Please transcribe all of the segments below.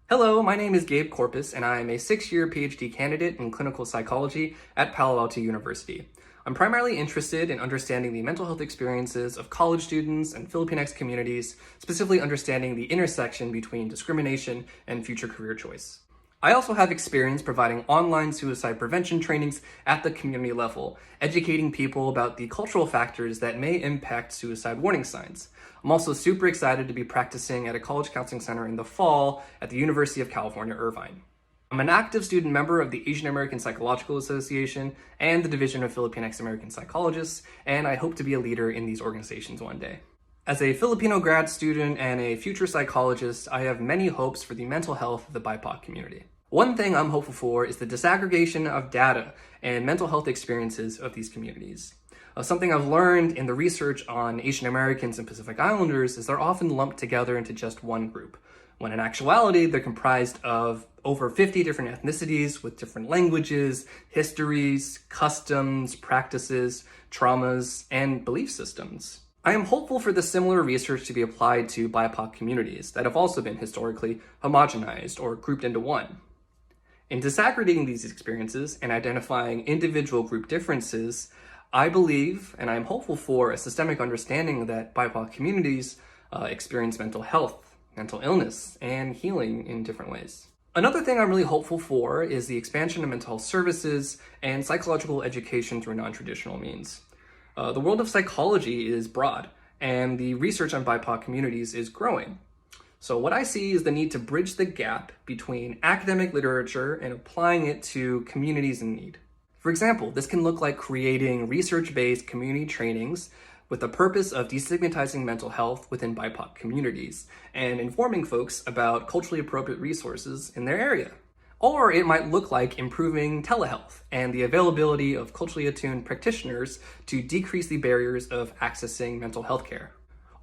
Hello, my name is Gabe Corpus, and I am a 6-year PhD candidate in clinical psychology at Palo Alto University. I'm primarily interested in understanding the mental health experiences of college students and Filipinx communities, specifically understanding the intersection between discrimination and future career choice. I also have experience providing online suicide prevention trainings at the community level, educating people about the cultural factors that may impact suicide warning signs. I'm also super excited to be practicing at a college counseling center in the fall at the University of California, Irvine. I'm an active student member of the Asian American Psychological Association and the Division of Filipinx American Psychologists, and I hope to be a leader in these organizations one day. As a Filipino grad student and a future psychologist, I have many hopes for the mental health of the BIPOC community. One thing I'm hopeful for is the disaggregation of data and mental health experiences of these communities. Something I've learned in the research on Asian Americans and Pacific Islanders is they're often lumped together into just one group, when in actuality they're comprised of over 50 different ethnicities with different languages, histories, customs, practices, traumas, and belief systems. I am hopeful for the similar research to be applied to BIPOC communities that have also been historically homogenized or grouped into one. In disaggregating these experiences and identifying individual group differences, I believe, and I'm hopeful for, a systemic understanding that BIPOC communities experience mental health, mental illness, and healing in different ways. Another thing I'm really hopeful for is the expansion of mental health services and psychological education through non-traditional means. The world of psychology is broad, and the research on BIPOC communities is growing. So what I see is the need to bridge the gap between academic literature and applying it to communities in need. For example, this can look like creating research-based community trainings with the purpose of destigmatizing mental health within BIPOC communities and informing folks about culturally appropriate resources in their area. Or it might look like improving telehealth and the availability of culturally attuned practitioners to decrease the barriers of accessing mental health care.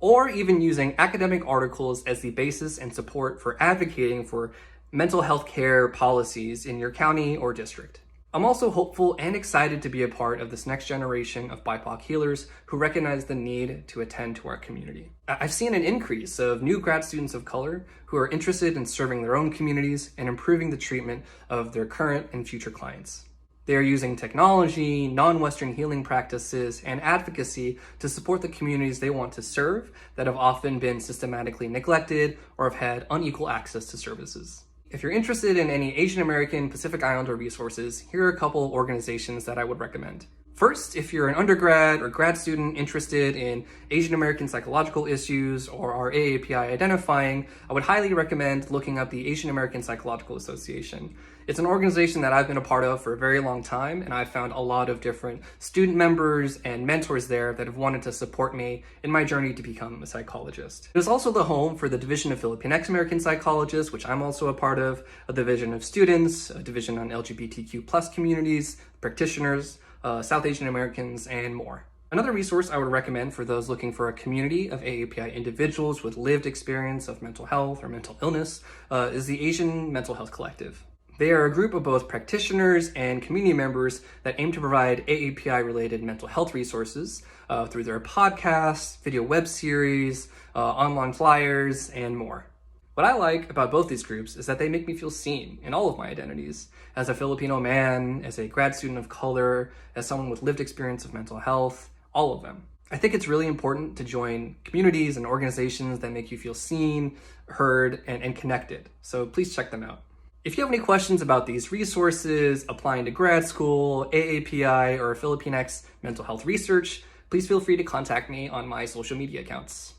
Or even using academic articles as the basis and support for advocating for mental health care policies in your county or district. I'm also hopeful and excited to be a part of this next generation of BIPOC healers who recognize the need to attend to our community. I've seen an increase of new grad students of color who are interested in serving their own communities and improving the treatment of their current and future clients. They are using technology, non-Western healing practices, and advocacy to support the communities they want to serve that have often been systematically neglected or have had unequal access to services. If you're interested in any Asian American Pacific Islander resources, here are a couple of organizations that I would recommend. First, if you're an undergrad or grad student interested in Asian American psychological issues or are AAPI identifying, I would highly recommend looking up the Asian American Psychological Association. It's an organization that I've been a part of for a very long time, and I've found a lot of different student members and mentors there that have wanted to support me in my journey to become a psychologist. It is also the home for the Division of Filipinx American Psychologists, which I'm also a part of, a division of students, a division on LGBTQ+ communities, practitioners, South Asian Americans, and more. Another resource I would recommend for those looking for a community of AAPI individuals with lived experience of mental health or mental illness is the Asian Mental Health Collective. They are a group of both practitioners and community members that aim to provide AAPI-related mental health resources through their podcasts, video web series, online flyers, and more. What I like about both these groups is that they make me feel seen in all of my identities, as a Filipino man, as a grad student of color, as someone with lived experience of mental health, all of them. I think it's really important to join communities and organizations that make you feel seen, heard, and connected, so please check them out. If you have any questions about these resources, applying to grad school, AAPI, or Filipinx mental health research, please feel free to contact me on my social media accounts.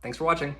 Thanks for watching.